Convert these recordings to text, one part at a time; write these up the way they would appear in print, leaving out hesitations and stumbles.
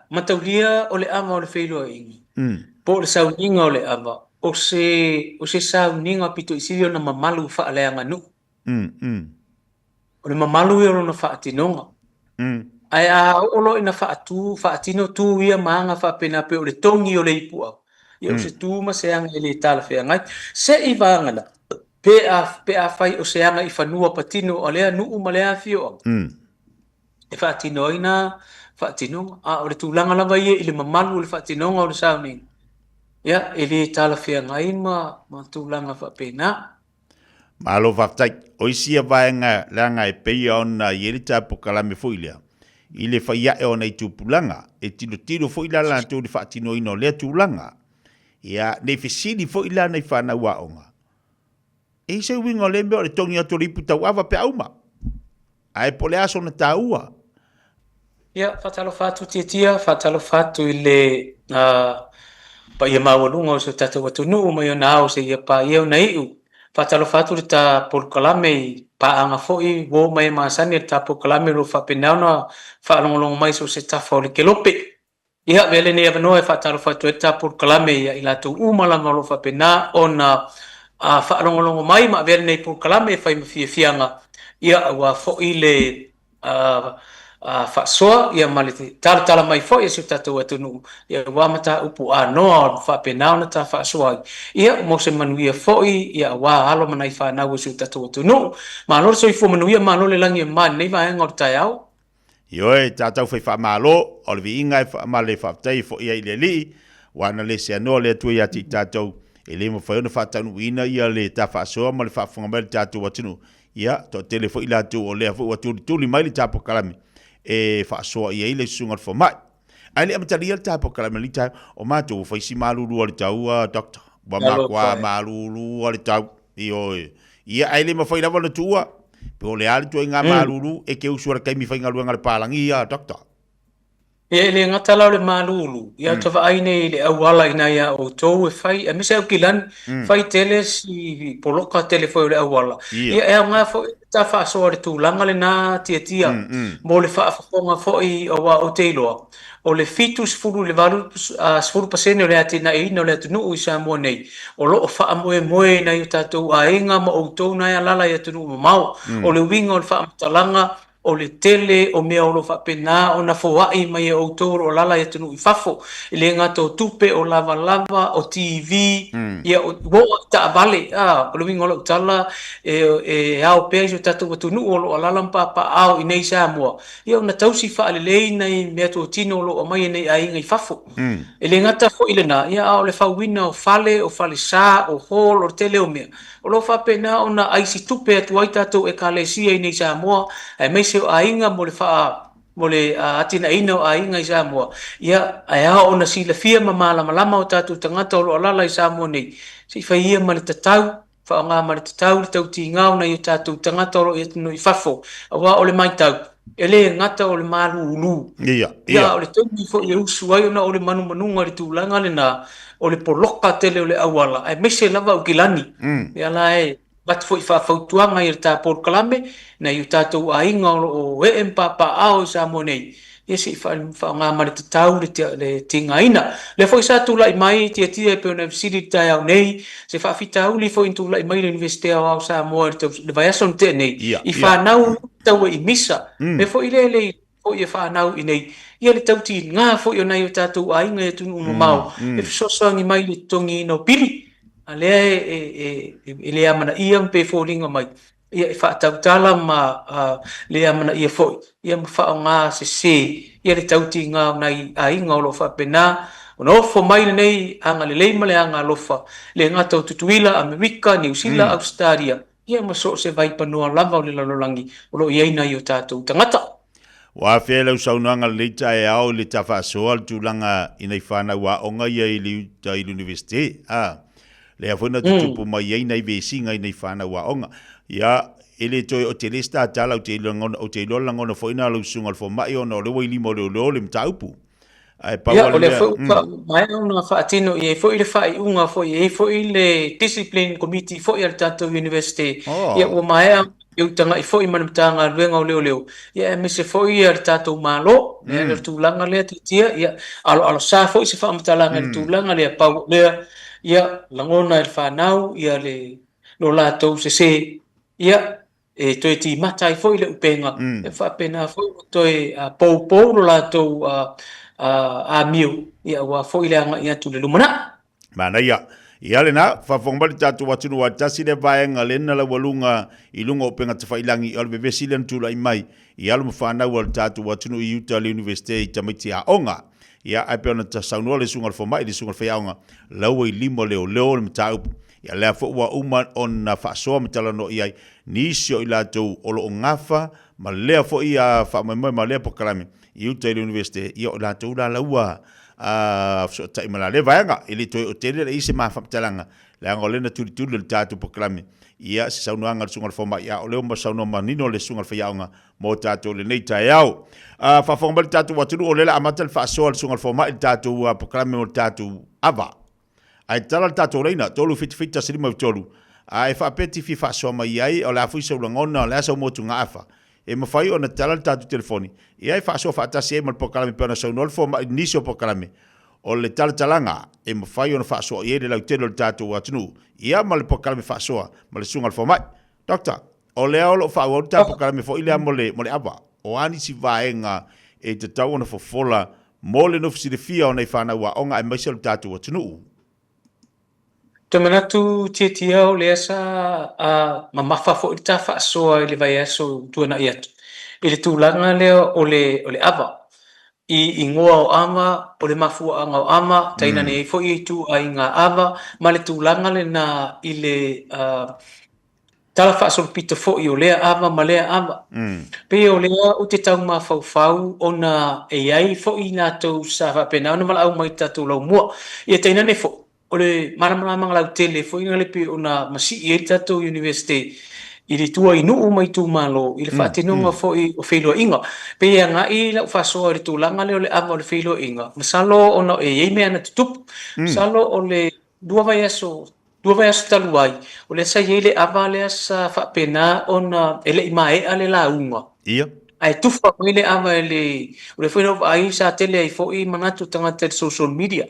mataulia o le ama o le whailua ingi. Po le sauninga o le ama. O se sauninga pito isiri o na mamalu whaaleanga nu. O le mamalu i o na whaatinonga. Ai a olo ina whaatino tu ia maanga whaapena pe o le tongi o le ipua. Ia o se tu ma se anga ele tala whea ngai. Se i vangana. Pe a whai o se anga i whanua patino o lea nuu ma lea fio. E whaatino ina whaatinonga. O le tūlanga lava ia i le mamalu o le whaatinonga o le sauninga. Ia, ele tala whea ngai ma tūlanga whaapena. Malo whaftai, o isia vaenga langa e peia ona i ere tapo kalame fuilea. I le whaia e ona i tūpulanga, e tino fuila lana tū le whaatino ino lea tūlanga. Ia, ne whisiri fuila nei whana waonga. E se winga le meo le tongi atu ripu tau awa pe auma. Ai pole aso na taua. Ia, whatalo whatu tia, whatalo whatu i le pa ia mawalunga o se tata watu nuu mai o na au se ia pa ia o na iu. Whatalo whatu le ta polkalame i pa anga foi wo mai maasani le ta polkalame lo whapenau na whaalongolongo mai so se tafa o le kelope. Ia vele ne avanoa e whatalo whatu e ta polkalame ia i lato umalanga lo whapena o na whaalongolongo mai ma vele nei polkalame e whai mawhiawhianga. Ia wa foi le whaasoa ia malite tala mai foi e su tatou atunu ia wamata upu noa whapenau na ta whaasoa ia mo se manuia foi ia wa halo manai whanau e su tatou atunu ma lor so i fu manuia ma lor le langi e man nei vaenga o tai au Ioe tatou whai whaamalo o le viinga e whaamale whaaftai fo ia i le li wana le se anoa le atua ia ti tatou e le mo whaiona whaatanu ina ia le ta whaasoa ma le whaafunga mai le tatou atunu ia to tele fo ila tu o le fo atu tuli mai le tapo kalame e whaasoa ia i le sunga fo mai ai le amatari le tapo kalame li tai o matou fai si malulu o le taua doctor wa makwa malulu o le tau ia ai le mawhai lava na tua pe o le ali tu inga malulu e ke usura kai mi whainga luenga le palangi ia doctor ia le ngata lau le malulu ia tawa aine le awala ina ia o tou e whai a misa au kilan whai tele si poloka tele foi le awala ia e ngā foi ta whaasoa le tūlanga le nā tia mo le whaafonga foi o te iloa o le fitu sfuru le valu sfuru pasene o le atina e ina o le atunu i sa mua nei o loo wha moe na i tatou a inga ma o tou na ia lala i atunu mau o le winga o le wha amatalanga o le tele o mea o lo whapena o na fawai mai o toro o lala e tunu i fafo i le ngato tupe o lava o TV ia o ta vale o le winga o tala e au pea jo tatu watunu o lo lala mpapa au i nei sa mua ia o na tausi wha ale lei nei mea to tino lo o mai nei a inga i fafo i le ngata fo ile na ia o le whawina o fale sa o hall o tele o mea o lo whapena o na aisi tupe atu ai tatu e ka le sia i nei sa mua e mai se a inga mo le wha mo le atina ina o a inga i Samoa ia ai a ona sila fia malama o tatu tangata o lo alala i Samoa nei si whaia ma le tatau wha ngā ma le tatau le tau ti ngau na i tatu tangata o lo i fafo a wā o le mai tau e le ngata o le malu ulu ia o le tau fo i usu ai ona o le manunga le tūlanga le na o le poloka tele o le awala ai mai se lava o kilani ia la e bat foi fa fautuanga i ta por kalame na i tatou a inga o e empapa ao sa monei ia si fa ngā mare te tau le tinga ina le foi sa tula i mai tia pe ona visiri tai au nei se fa fita uli foi tula i mai le universite au sa mo le vai ason te nei i fa nau tau i misa le foi le foi e fa nau i nei ia le tau ti ngā foi ona i tatou a inga e tunu mau e so ngi mai le tongi no pili alea e le amana ia mpe fōringa mai ia e whaatautala ma le amana ia foi ia ma whao ngā se ia le tauti ngā nai a inga o lo whapena o na ofo mai nei anga le leima le anga lofa le ngata o tutuila Amerika, New Zealand, Australia ia ma so se vai panua lava o le lalolangi o lo iaina i o tātou tangata Wa fele u saunoanga leita e au le tawhaasoa le tūlanga inai whana wa onga ia i le universite le afuna tupu mai ai nei vesi ngai nei fana wa onga ya ele toi o te lista tala o te lola ngona fo ina lo sunga fo mai ona le wili mo le mtaupu ai pa wa le fo mai ona fa atino e fo ile fa unga fo e fo ile discipline committee fo ia tato university ia o mai eu tanga I foi mana tanga luenga o leo ia me se foi ia tatou malo me le tulanga le tia ia alo sa foi se fa matalanga le tulanga le pau le ia langona il fanau ia le no latou se ia e toi ti mata I foi le upenga e fa pena foi toi pou pou no latou a miu ia wa foi le anga ia tu le lumana mana ia le na fa fongbali tatu watunu wa tasi le vaenga le na la walunga I lunga upenga te failangi I albe vesilen tula I mai I alu mawhana wal tatu watunu I Utah University I tamiti a onga ia ai peona ta saunua le sunga le fomai le sunga le whaiaonga laua I limo leo le mataupu ia lea fo ua uma on na whaasoa matala no iai nisio I latou olo o ngafa ma lea fo ia whaamaimoe ma lea pokalame I Utah University ia o latou la laua so tai mala le vaenga ili toi o tele le ise ma faptalanga le anga le na tuli le tatu poklame ia se saunu anga sunga foma ia o le ma saunu manino le sunga fayaunga mo tatu le nei tai au fa fonga le tatu watulu o le amata le fa so le sunga foma le tatu poklame o tatu ava ai tala le tatu reina tolu fit silima tolu ai fa peti fi fa so mai ai o la fu se ngona la so mo tunga afa e mawhai o na tala tatu telefoni. I ai whaasoa whaatasi e mal pokalame pēna saunol fo ma nisio pokalame. O le talanga e mawhai o na whaasoa I e le lau telo le tatu atunu. Ia ma le pokalame whaasoa ma le sungal fo mai. Doctor, o le aolo whaau au tatu pokalame fo ilea mo le awa. O ani si vaenga e te tau ona fo fola mo le nofisi le fia o nei whanau a onga e maisa le tatu atunu. Te manatu tia o le asa ma mafa fo I ta whaasoa I le vai aso tuana I atu. I le tūlanga leo o le ava. I ngoa o ama, o le mafua anga o ama, taina ne fo I tu a inga ava, ma le tūlanga le na I le tala whaasol pita fo I o lea ava, ma lea ava. Pe o lea o te tau ma fau o na e ai fo I nā tau sa whapena, o na mala au mai tātou lau mua. I taina ne fo. O le maramanga lau tele fo inga le pe o na masi I tatou university I le tua I nuu mai tu malo I le whaatinunga fo I o wheilua inga pe ia nga I lau whasoa le tūlanga leo le ava o le wheilua inga masalo o na e ei mea na tutupu masalo o le dua vai aso taluai o le sa iei le ava le asa whaapena o na ele I mae le la unga Ia ai tufa mai le ava o le whainau ai sa tele ai fo I manatu tangata social media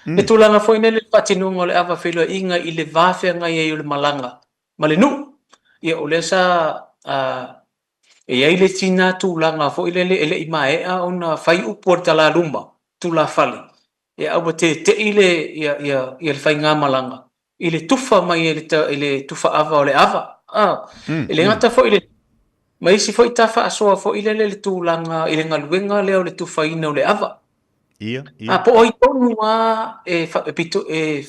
le tūlanga fo ina le whaatinunga o le ava wheilua inga I le vāwhea ngai e o le malanga ma le nuu ia o le sa e ai le tina tūlanga fo ile ele I maea o na whai upu o tala lumba tūla whale ia au te ile ia le whai ngā malanga I le tufa mai le tufa ava o le ava ile ngata fo ile mai si fo I ta whaasoa fo ile le tūlanga ile ngaluenga leo le tufa ina o le ava Ia po oi tonu e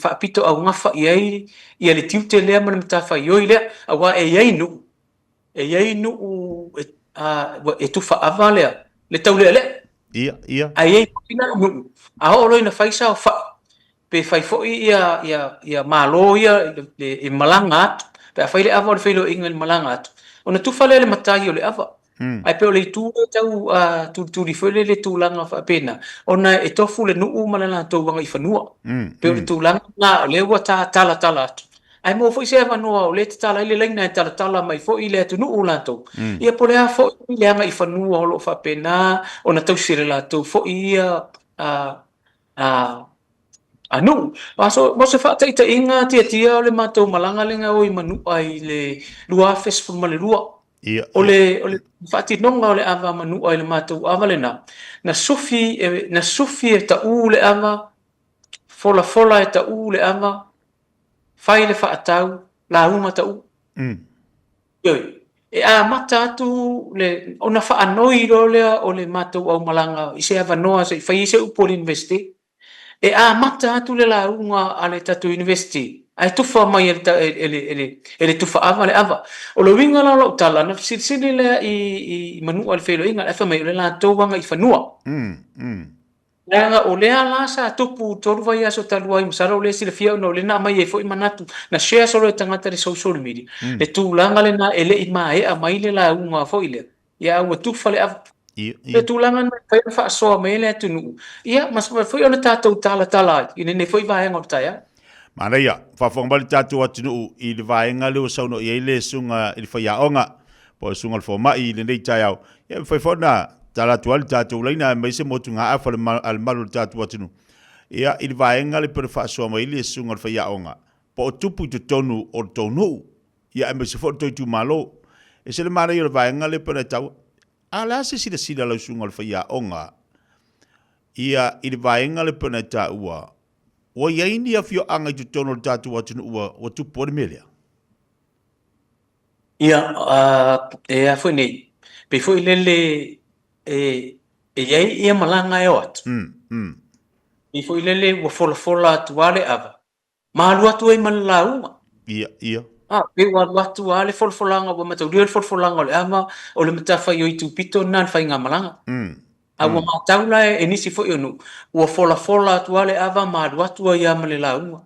whaapito au ngafa ia le tiute lea mana mta whai oi lea awa e iai nu e tufa ava lea le tau lea lea Ia a iai pina nu a ho na whai sao wha pe whai fo ia malo ia le malanga atu pe a whai le ava o le whailo inga le malanga atu o na tufa lea le matai o le ava ai pe o le tu tau tu rifole le tūlanga whapena ona e tofu le nuu malana tau wanga I whanua pe o le tūlanga na le ua tala atu ai mo fo I se whanua o le te tala ile leina e tala mai fo I le atu nuu lato ia po lea fo I le anga I whanua o lo whapena ona tau sire lato fo I anu mo se whaataita inga tia o le matou malanga lenga o I manua I le lua festival ma le lua o le whaatinonga o le ava manua I le matou ava le na sufi e ta u le ava fola e ta u le ava whai le whaatau la uma ta u e a mata atu o na whaanoi ro lea o le matou au malanga I se ava noa se whai se upo university e a mata atu le la unga a le tatu university ai tufa mai ele tufa ava le ava o lo winga la tala na sili le I manua le whelo inga e mai le la tauanga I whanua Langa o lea la sa tupu toru vai aso taluai masara o le sila fia no le na mai e fo I manatu na share solo e tangata le social media le tūlanga le na ele I mae a mai le la unga fo ile ia ua tufa le ava le tūlanga na whai na whaasoa mai le atunu ia mas fo I ona tātou tala ina ne fo I vaenga o taia Mana ia, whawhangbali tātou atunu I le vaenga leo sauno I le sunga I le whaiaonga po sungal fo mai le nei tai au e foi fona tala tual tatu leina mai se motu nga afa al malu tatu atunu ia il vaenga le per fa so mai le sungal fa ya onga po tupu tu tonu o tonu ia me se foto tu malo e se le mara ia vaenga le per tau ala se sida lo sungal fa ya onga ia il vaenga le per tau o ia india fio anga tu tonu tatu atunu o tu por melia ia e a foi nei pe foi lele ia malanga e ot i foi lele o fola atu ale ava malu atu e malauma ia pe wa atu ale folanga wa mata uri folanga le ama o le mata fa yo itu pito nan fa inga malanga wa mataula e nisi foi onu o fola atu ale ava malu atu ia male lauma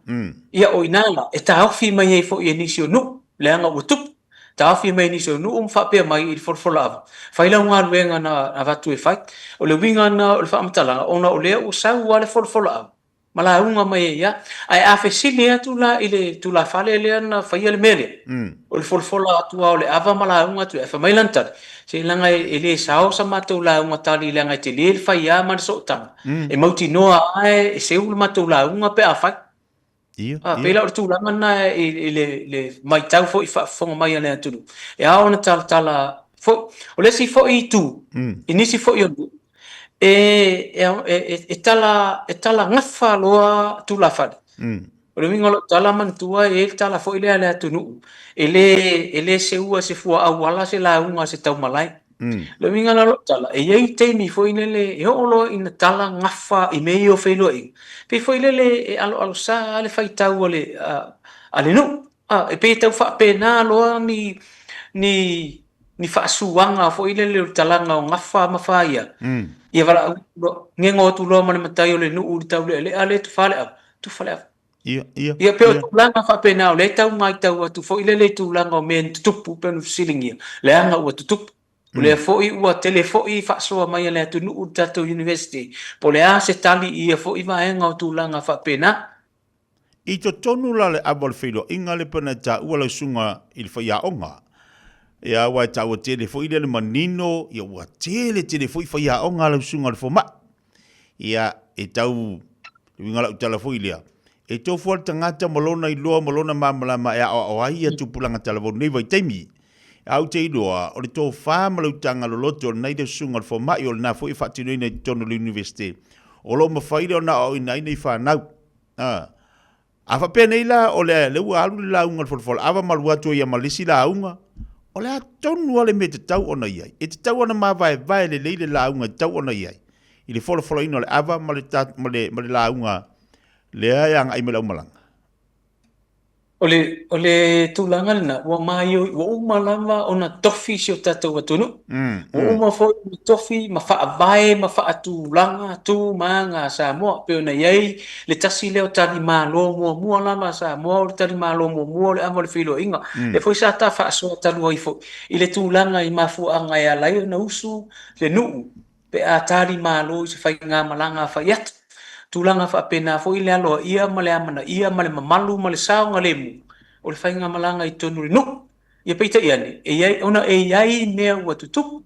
ia o inala e ta ofi mai e foi nisi onu le anga o tup tafi mai ni so nu fa pe mai il forfola fa ila nga luenga na avatu e fai o le winga na o le fa mtala ona o le o sa wa le forfola mala unga mai ya ai afe sili atu la ile tu la fale le na fa ile mele o le forfola atu o le ava mala unga tu fa mai lanta se langa ele sao sa matu la unga tali langa te le fa ya man so tanga e mauti noa ai se u matu la unga pe afai pela o tūlanga na le mai tau fo i whaafonga mai ane atunu. E ao na tala, o lesi fo i tū, i nisi fo i onu, e tala ngawha loa tūla whare. O le minga lo tala mantua e tala fo i lea le atunu. E le se ua se fua au wala se la unga se tau malai. Le minga lo tala, e iei teimi fo i lele, e olo i na tala ngawha i mei o whailo i. Pe fo i lele e alo sa ale fai tau ale nu. E pe tau wha pe nā loa ni whaasuanga fo i lele o talanga o ngawha mawhaia. Ia wala ngengo tu loa mane matai o le nu uri tau le ale tu whale au. Tu whale au. Ia pe o tūlanga wha pe nā o le tau mai tau atu fo i lele tūlanga o mea tutupu pe nu silingia. Le anga ua tutupu. Le foi ua tele foi fa so mai le tu nu tato university po le a se tali ia foi vaenga o tulanga fa pena i to tonu la le abol filo inga le pena ta ua le sunga il fa ya onga ia wa ta o tele foi le manino ia wa tele foi fa ya onga le sunga le foma ia e tau winga la tala foi lia e to fo tangata molona i loa molona mamala ma ia o ai tu pulanga tala vo nei vai temi au te iloa, o le tō whāmalau tanga lo loto nei de sunga fo mai o le nā fo i whatinu nei tono le universite. O lo mawhaire o na o ina nei whanau. A whapea nei la o le ua alu le launga fola awa malu atu ia malisi la unga. O le a tonu ale me te tau ona iai. E te tau ona ma vai le leile launga tau ona iai. I le fola ino le awa ma le launga le aianga i me lau malanga. o le tūlanga lina, ua mai ua umalama o na tofi si o tātou atunu. Ua uma foi na tofi, ma whaavae, ma whaatūlanga, tū maanga Samoa, pe ona iei, le tasi leo tali mālo mua lama Samoa, o le tali mālo mua le amo le whilo inga. Le foi sa tā whaasoa talua i foi. I le tūlanga i mafuanga e alai na usu, le nuu, pe a tali mālo i se whai ngā malanga whai atu. Tulanga fa pena fo ile alo ia male amana ia male mamalu male sao ngalemu o le fainga malanga i tonu no ia peita ia ne e ia ona e ia me wa tutu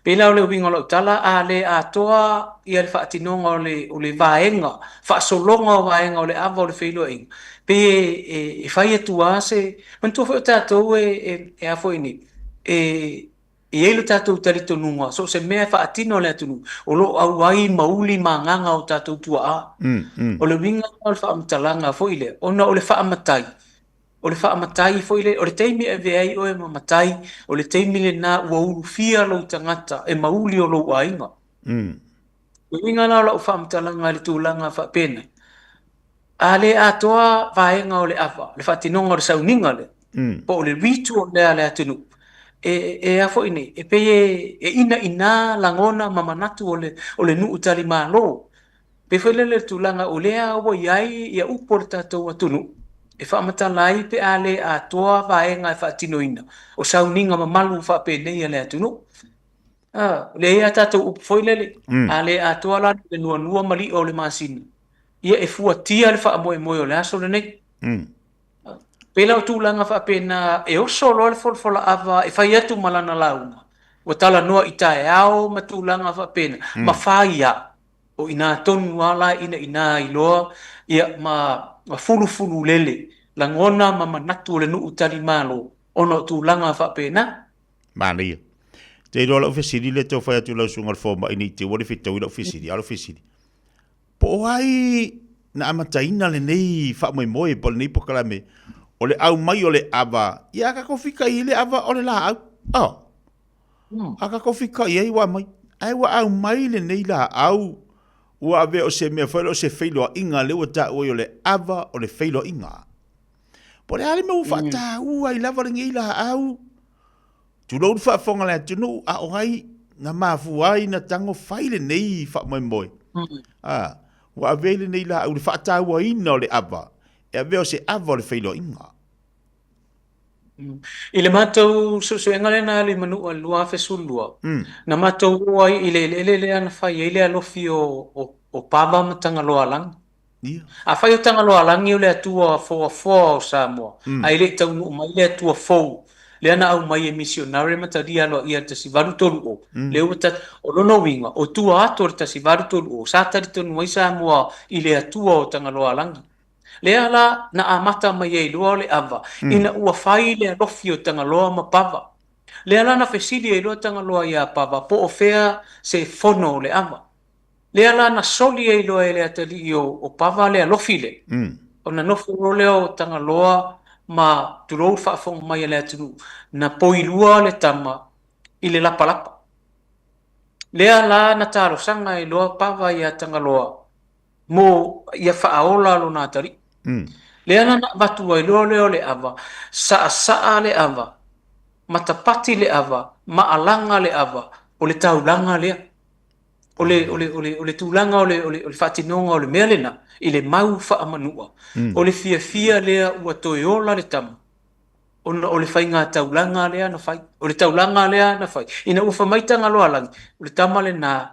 pela o le winga lo tala ale atoa ia le fatinonga o le vaenga fa solonga o vaenga o le ava o le feilo ing pe e fai atua se mantu fo tato e a fo ini e ele tatou talito nunga so se mea faatino le atunu o lo au ai mauli manganga o tatou tua a o le winga o le whaamatalanga foile ona o le whaamatai foile o le teimi e veai o e mamatai o le teimi le na ua uru fia lo tangata e mauli o lo ainga o winga na o la whaamatalanga le tūlanga whaapena a le atoa vaenga o le awa le whaatinonga o le sauninga le po o le ritu o le atunu e a fo ini e pe e ina langona mamanatu o le nuu tali malo pe foi le tulanga o le a o iai ia upo le tatou atunu e fa matalai pe ale a toa vaenga e fa tinoina o sauninga mamalu fa pe nei le atunu le a tatou upo foi le ale a toa la le nua mali o le masina ia e fua tia le fa moe o le aso le nei pela o tūlanga whaapena e oso loa le folfola awa e whai atu malana launga. Wa tala noa i tae ao ma tūlanga whaapena. Ma whai a o ina tonu ala ina iloa ia ma fulu lele. Langona ma manatu le nuu tali malo ono tūlanga whaapena. Mani. Te rola ofisiri le tau whai atu lau sunga fōma ini te wale whitau ila ofisiri, ala ofisiri. Po ai na amataina le nei wha po le nei pokalame. O le au mai o le awa, ia ka kofika i le awa o le la au. Aka kofika i wa mai. Ai wa au mai le nei la au. Ua ave o se mea whaelo o se whailo inga le ua ta o le awa o le whailo inga. Po le ale mau whata ua i lava ringi i la au. Tu lau whaafonga le atunu a o hai na mafu ai na tango whaile nei wha Ua ave le nei la au le whata ua ina o le awa. E ave o se awa o le whailo inga. I le mātou suenga le na le manua lua fesulua. Na mātou ua i le ana whai i le alofi o pāma matanga loa lang. A whai o tanga loa langi o le atua fōa o Samoa. A i le taunu mai le atua fōu. Le ana au mai e misionare mataria loa ia tasi varu tolu o. Le uata o lono winga o tua ato le tasi varu tolu o. Sa tari tonu mai Samoa i le atua o tanga loa langi. Le ala na amata mai e loa le ava. Ina ua whai le alofi o tanga loa ma pava. Le ala na fesili e loa tanga loa ia pava. Po o fea se fono le ava. Le ala na soli e loa e le atali o pava le alofi le. O na nofu role o tanga loa ma turou whaafong mai le atunu. Na poilua le tama i le lapa. Le ala na taro sanga e loa pava ia tanga loa. Mo ia whaaola lo na tari. Le ana na batu ai leo le ava, saa le ava, matapati le ava, maalanga le ava, o le taulanga lea. O le tūlanga o le whatinonga o le mea lena, i le mau whaamanua. O le fia lea ua toe ola le tama. O le whainga taulanga lea na whai. O le taulanga lea na whai. Ina ua whamaitanga loa langi. O le tama le na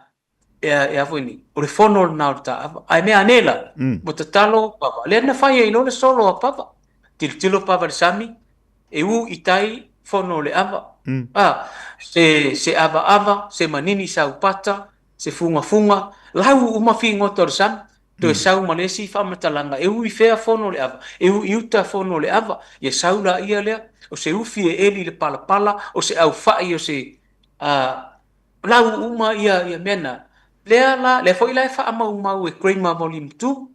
e afuini. O le fono na o ta ava. Ai mea anela. Mo te talo pava. Le na whai e ilo le solo a pava. Tilo pava le sami. E u itai fono le ava. Se ava, se manini sa upata. Se funga. Lau umafi ngoto le sami. To e sau malesi whamatalanga. E u i fea fono le ava. E u iuta fono le ava. Ye sau la ia lea. O se ufi e eli le pala. O se au whai o se... lau uma ia mena. Le foi la fa mau e Kramer volume 2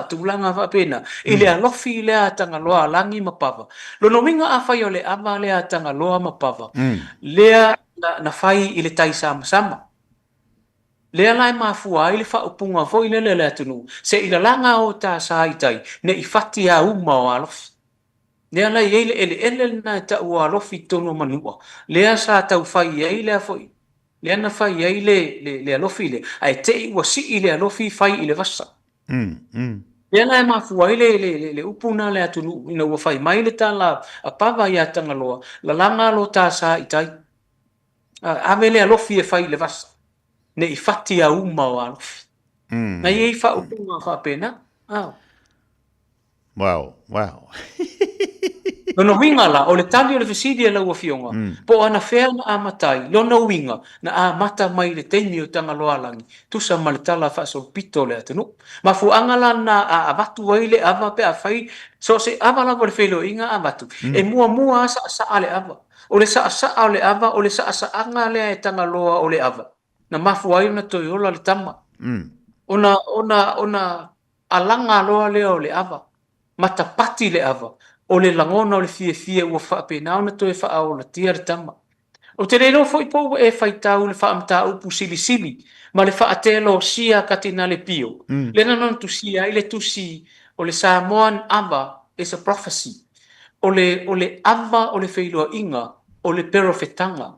tulanga fa pena ile alofi le atanga loa langi mapava lo no minga a fai ole ava le atanga loa mapava le na fai ile tai sama le lai mafua ile fa upunga fo ile le atunu se ile langa o ta sai tai ne I fati a uma o alofi le lai ele na ta o alofi tono manua le sa tau fai ile foi le ana fai ai le alofi le ai te ua si le alofi fai ile vasa le ana mafu ai le upuna le atunu ina ua fai mai le tala a pava ia tanga loa la langa lo ta sa itai ave le alofi e fai le vasa ne I fati a uma o alofi na i fa upuna fa pena wow Lono winga la, o le tali o le fesidi e lau a fionga. Po ana whea na amatai, lono winga na amata mai le teimi o tanga loa langi. Tusa ma le tala whaasol pito le atanu. Ma fu angala na avatu ai le ava pe a whai, so se ava lava le whelo inga avatu. E mua sa le ava. O le sa o le ava, o le sa anga le e tanga loa o le ava. Na mafu ai na toi ola le tama. Ona alanga loa le o le ava. Matapati le ava. O le langona o le fie ua whaapena na toe whaao na tia le tama. O te reino fo ipo e whaitau le whaamta upu sili. Ma le whaatelo sia katina le pio. Le nanon tu sia i le tusi o le Samoan ava is a prophecy. O le ava o le whailua inga o le perofetanga.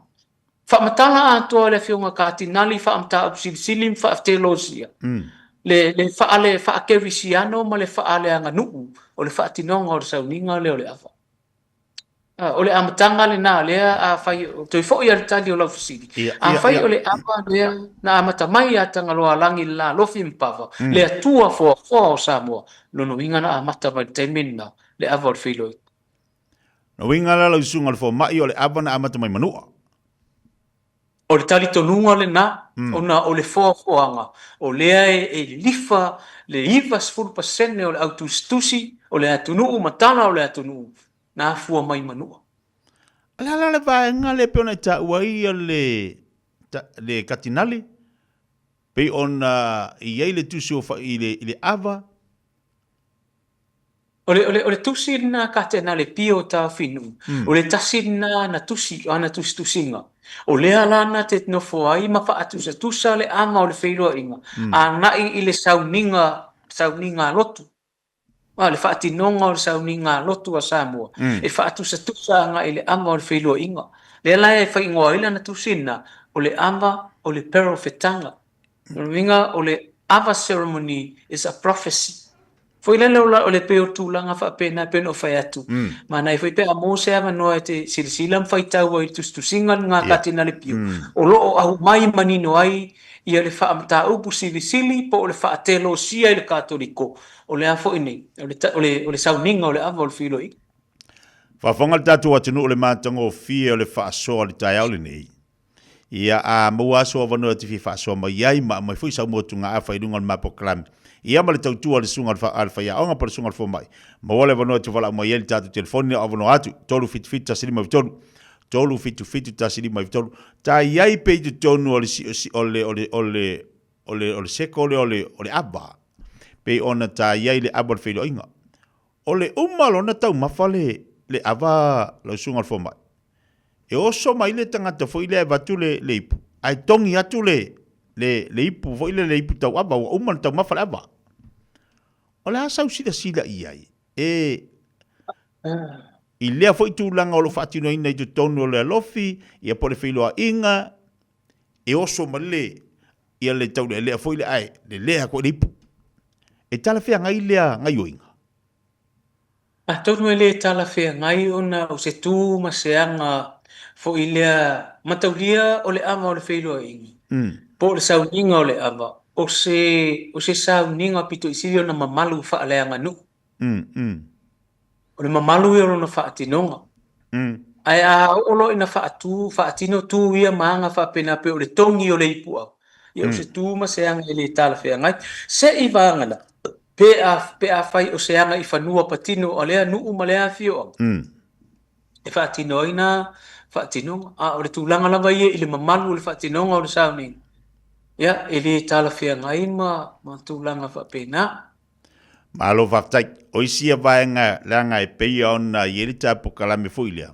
Whaamatala atoa le whionga katina li whaamta upu sili whaatelo sia. Le whaakevisiano ma le whaale anga nuu o le whaatinonga o le sauninga le o le awa. O le amatanga le nā lea a whai, toi fo i aritali o lau fasiri. A whai o le awa lea na amata mai a tanga loa langi la lofi mpava. Le atua fo o Samoa. Lono inga na amata mai teimina le awa o le whiloi. Na winga la lau sunga le fo mai o le ava na amata mai manua. O le tali tonunga le na, ona o le foafoanga, o lea e lifa le iwa 10% o le autustusi, o le atunuu matana o le atunuu, na fua mai manua. Ala le vaenga le peona ta uai le katinali. Pe ona i le tusi o i le ava. O le tusi na katena le pio ta finu. O le tasi na tusi, ana tusi tusinga. O lea lana te nofo ai mawha atusa tusa le ama o le whailua inga. A nai i le sauninga lotu. Le whaatinonga o le sauninga lotu a Samoa. E whaatusa tusa anga i le ama o le whailua inga. Lea lai e whaingoa ila na tusina o le ama o le pero fetanga. Ringa o le ava ceremony is a prophecy. Foi lele o le peo tūlanga whaapena peno whai atu. Mana i foi pe a mose ama noa te silisila mwhai tau ai tustusinga ngā katina le pio. O loo au mai manino ai ia le wha amta upu silisili po o le wha atelo sia i le katoliko. O le afo inei. O le sauninga o le ava o le filo i. Whawhonga le tatu atunu o le mātanga o fia o le whaasoa le tai au le nei. Ia a mua aso whanua te whaasoa mai ai mai fui sau motunga a whairunga le mapo klami. Ia ma le tautua le sunga al whaia onga pa le sunga al whomai. Ma wale wanoa te wala mai ele tatu telefoni a wanoa atu. Tolu fitu tasiri mai vitolu. Tolu fitu tasiri mai vitolu. Ta iai pei te tonu ole seko ole aba. Pei ona ta iai le aba le whilo inga. Ole umalo na tau mawhale le ava le sunga al whomai. E oso mai le tangata fo ile vatu le ipu. Ai tongi atu le ipu, fo ile le ipu tau aba, o umana tau mawhale aba. O le asau sila iai. I lea fo i tūlanga o lo whaatino ina i tu tonu o le alofi, i a pole whiloa inga, e oso ma le, i a le tau le lea fo ile ai, le lea ko le ipu. E tala whea ngai lea ngai o inga. Tonu e le tala whea ngai ona o se tū ma se anga fo i lea mataulia o le ama o le whiloa inga. Po le sauninga o le ama. O se sauninga pito i siri o na mamalu whaaleanga nu. O le mamalu i o na whaatinonga. Ai a olo ina whaatino tū ia maanga whaapena pe o le tongi o le ipua. Ia o se tū ma se anga e le tala whea ngai. Se i vangana. Pe a whai o se anga i whanua patino o lea nuu ma lea fio. E whaatino ina whaatinonga. O le tūlanga lava ia i le mamalu o le whaatinonga o le sauninga. Ia, e le tala whea ngai ma tūlanga whaapena. Malo whaftai, o isia vaenga langa e peia ona i eri tapu kalame fuilea.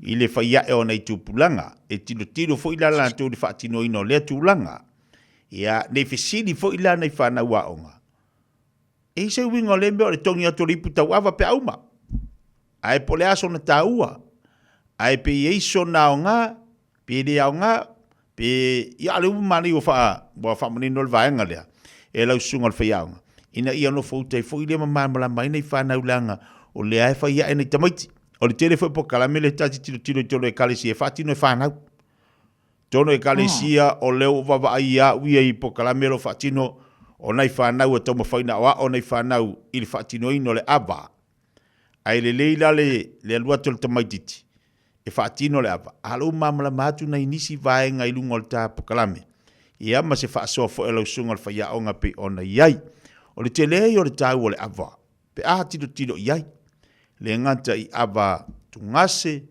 I le whaia e ona i tūpulanga, e tilo fuila lana tū li whaatino ino lea tūlanga. Ia, ne whisiri fuila nei whana ua onga. E se winga le meo le tongi atu ripu tau awa pe auma. Ai pole aso na taua. Ai pe eiso na onga, pe le onga, pe ia le umani o wha manino le vaenga lea. E lau sunga le whaiaonga. Ina ia no foutai fo ile mamala mai nei whanau langa o le ai whaia e nei tamaiti. O le tele foi po kalame le tati tilo tono e kalesi e whatino e whanau. Tono e kalesia o leo wawa ai a uia i po kalame lo whatino o nei whanau e toma whaina o nei whanau i le whatino ino le aba. Ai le leila le alua tolo tamaititi. E whatino le aba. Halo mamala matu na inisi vaenga i lunga o le ta po kalame. Ia ma se whaasoa fo e lau sunga le whaia o nga pe ona iai. O le telei o le tau o le ava. Pe aha tilo iai. Le nganta i ava tungase.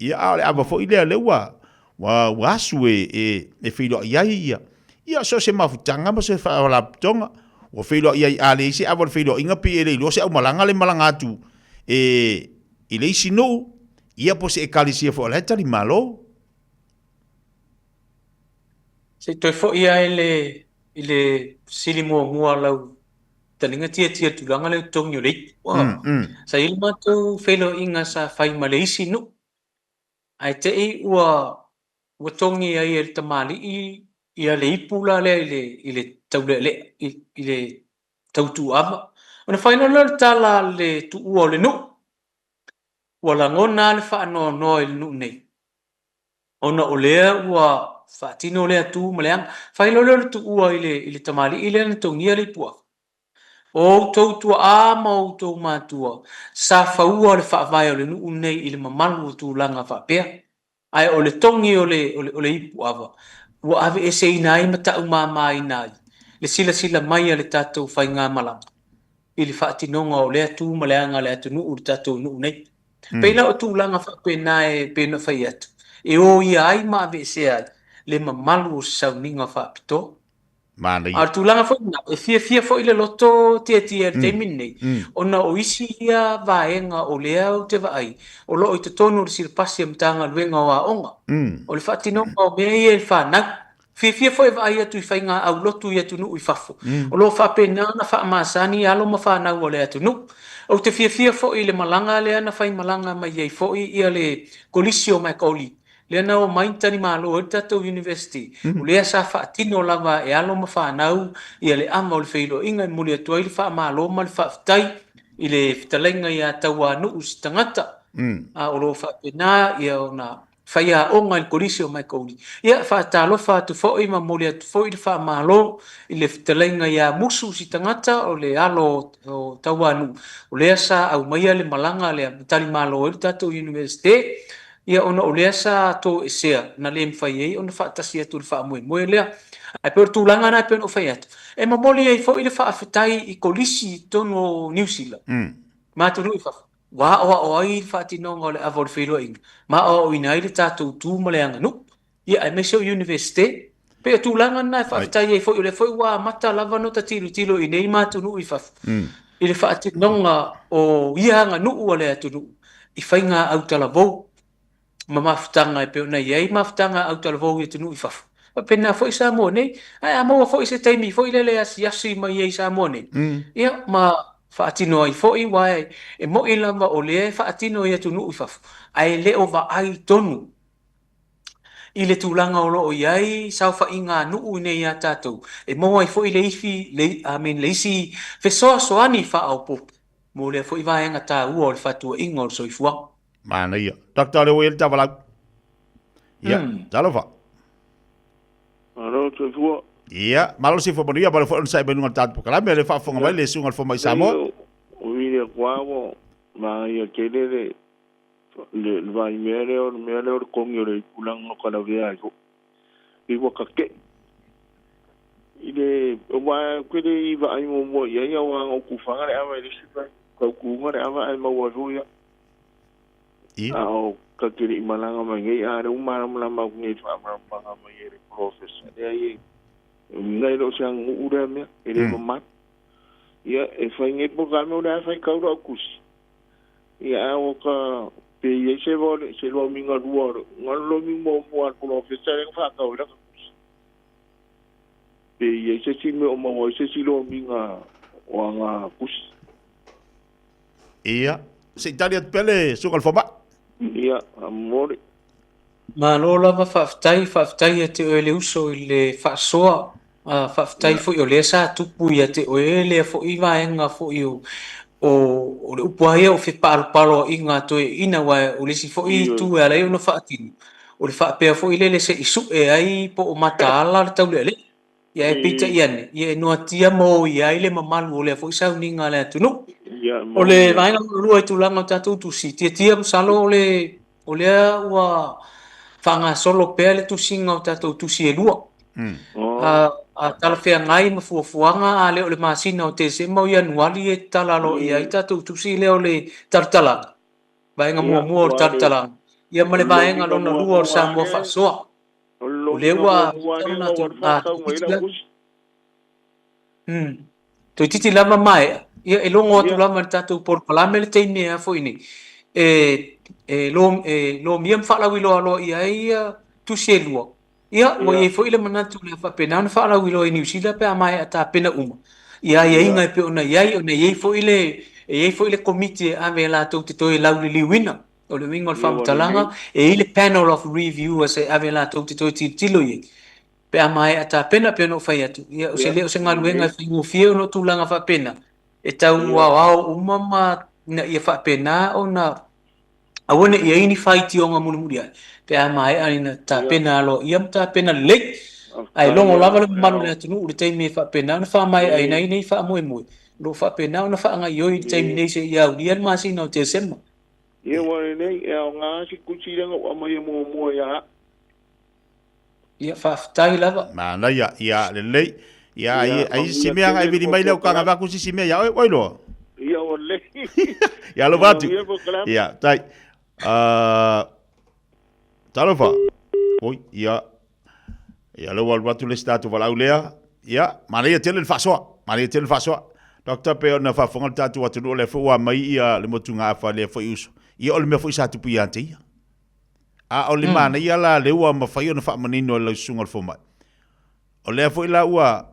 Ia a le ava fo i lea leua. Wa asu e whilo iai ia. Ia so se mafutanga ma se whaola tonga. O whilo iai a le isi ava le whilo inga pi e le ilo se au malanga le malanga atu. I le isi no. Ia po se e kalisia fo le tari malo. Se toi fo ia ile sili mua lau talinga tia tulanga le tongi o leit. Sa ili mātou whelo inga sa whai Malaysi no. Ai te i ua tongi ai e tamali i a le ipula le i le taule le i le tautu ama. Ona whaina le tala le tu ua le no. Ua langona le whaano noa i le no nei. Ona o lea ua whaatino lea tū maleang. Whailoleo le tu ua i le tamali i le na tongia le pua. O tou tua a ma o tou matua. Sa faua o le whaavai o le nuu nei i le mamalu o tūlanga whaapea. Ai o le tongi o le ipu ava. Ua ave e se ina ai mata umama ina ai. Le sila sila mai a le tātou whai ngā malanga. I le whaatinonga o le atu ma le anga le atu nuu le tātou nuu nei. Peila o tūlanga whaapena e pena whai atu. E o ia ai ma ave e se ai. Le mamalu o sauninga whaapitoa. Ar tūlanga fo na e fia fo ile loto tia te minne ona o isi ia vaenga o lea o te vai o lo i te tonu si pasi mtanga luenga wa onga o le fatino o me e fa na fia fo e vai atu i fainga au lotu ia tu nu i fafo o lo fa pena na fa masani alo ma fa na o le atu nu o te fia fo ile malanga le na fai malanga mai ai fo i le kolisio mai koli le na o maintani malo o tatou university o le sa fa tino lava e alo ma fa nau ia le ama o le feilo inga muli atu ai fa malo ma le fa tai i le fitalenga ia taua nuustangata a o lo fa pena ia ona faia o ngai kolisio mai koli ia fa talo fa tu fo i ma muli atu fo i fa malo i le fitalenga ia musu si tangata o le alo o taua nu o le sa au mai le malanga le tali malo o tatou university ia ona o lea sa to esea na le mfai ei ona whaatasi atu le wha moe lea ai pe tūlanga na pe ona whai atu e mamoli ei fo i le whaafetai i kolisi tono New Zealand ma tu nui whafu wa o ai whaatinonga o le avol whilo inga ma o ina i le tātou tū ma le anga nu ia ai meseo university pe tūlanga na whaafetai ei fo i le fo i wa mata lava no ta tilo i nei ma tu nui whafu i le whaatinonga o ia anga nu ua le atu nu i whainga au talavou ma mafutanga e peona iai mafutanga au talavou i tunu i fafu pena fo i Samoa nei ai amo fo i se taimi fo i lele asi mai i Samoa nei ia ma faatino ai fo i wai e mo i lava o le faatino i tunu i fafu ai le o va ai tonu i le tūlanga o loo iai sau fa inga nuu nei ia tātou e mo ai fo i le ifi le isi fesoa soani fa au pop mo le fo i vaenga tā ua o le fatua inga o le soifua Mana ia. Dr. Lewel Tavalak. Ia, talofa. Alo, soifua. Ia, malo si fo bonia para fo on sai benunga tat pokala me le fa fonga mai le sunga fo mai samo. O ile kwao ma ia kelele le vai mere o kongi o le kulang no kana vea ko. I wa kake. Ile o wa kwede i va ai mo ia ia wa o ku fanga le ava le sipa. Ko ku ngare ava ai mo wa ruia. Au kakiri malanga mai ngai are umara mlama ngai fa mlama mai ere professor de ai ngai lo sang ura me ere mama ia e fa ngai po kalme ura fa kauro kus ia o ka pe ye se lo minga duor ngal lo mi mo professor e fa kauro kus pe ye se si me o mo se si lo minga o nga kus ia se italia pele sungal fo ba ia amore ma lo lava whaftai e te oe le uso i le whaasoa whaftai fo i o le sa tupu i te oe le fo i vaenga fo i o le upuaia o whi palo i ngā toe ina wai o le si fo i tu e alai o no whaatinu o le whaapea fo i le se isu e ai po o mata ala le tau le le ia e pita i ane ia e noa tia mo i ai le mamalu o le fo i sau ni ngā le atunu o le vaenga o lua i tūlanga o tātou tusi tia msalo o le ua whanga solo pea le tusinga o tātou tusi e lua a tala whea ngai ma fuafuanga a leo le masina o te se mau i anuali e tala lo i ai tātou tusi leo le tartalanga vaenga mua o tartalanga ia ma le vaenga lona lua o sa mua whasoa o le ua toi titi lama mai ia e longo atu lama tātou por palame le teine a fo ini lo miam whalawi lo ia ia tusi e lua ia mo e fo ile manatu le fa pena fa whalawi lo i New Zealand pe mai ata pena uma ia inga pe ona ia fo ile komite a me la tau te toi lauli liwina o le winga o le whamtalanga ile panel of review se ave la tau te toi tilo i pe mai ata pena pe no fai atu ia o se le o se ngaluenga fingo fio no tulanga fa pena e tau wao umama na ia fa pena ona awone ia ini fight onga muli pe mai ana ta pena lo ia ta pena le ai longo lava le manu le tunu le te me fa pena na fa mai ai nei fa mo lo fa pena na fa nga yoi time nei se ia ulian masi no te sema ia wale nei e nga si kuchiranga o mai mo ya ia fa tai lava mana ia le ia ai si mea ai vidi mai le ka nga ku si mea ia oi lo ia ole ia lo vatu ia tai talofa oi ia lo wal watu le statu vala ulea ia maria tele fasoa Dr. Peo na fa fonga tatu watu no le fo mai ia le motunga fa le fo uso ia ole me fo sa tu piante ia a ole mana ia la le ua ma fa ia na fa manino le sunga fo mai ole fo ila ua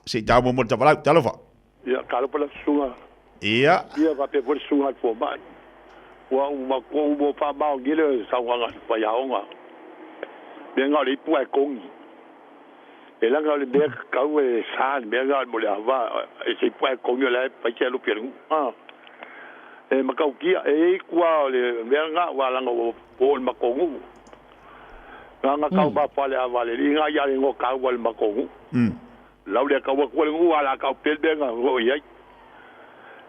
se ta mo ta vala talofa ia kalo pala sunga ia va pe por sunga fo mai wa uma ko mo fa ba ngile sa wanga fa ya onga benga le pu ai kongi e langa le be ka we sa benga mo le va e se pu ai kongi le pa che lu pier e ma ka kia e kwa le benga wa langa o ma kongu nga ka ba pa le va le nga ya le ngo ka wa le ma kongu lau le ka wa ko le ngo ala ka pe benga o ye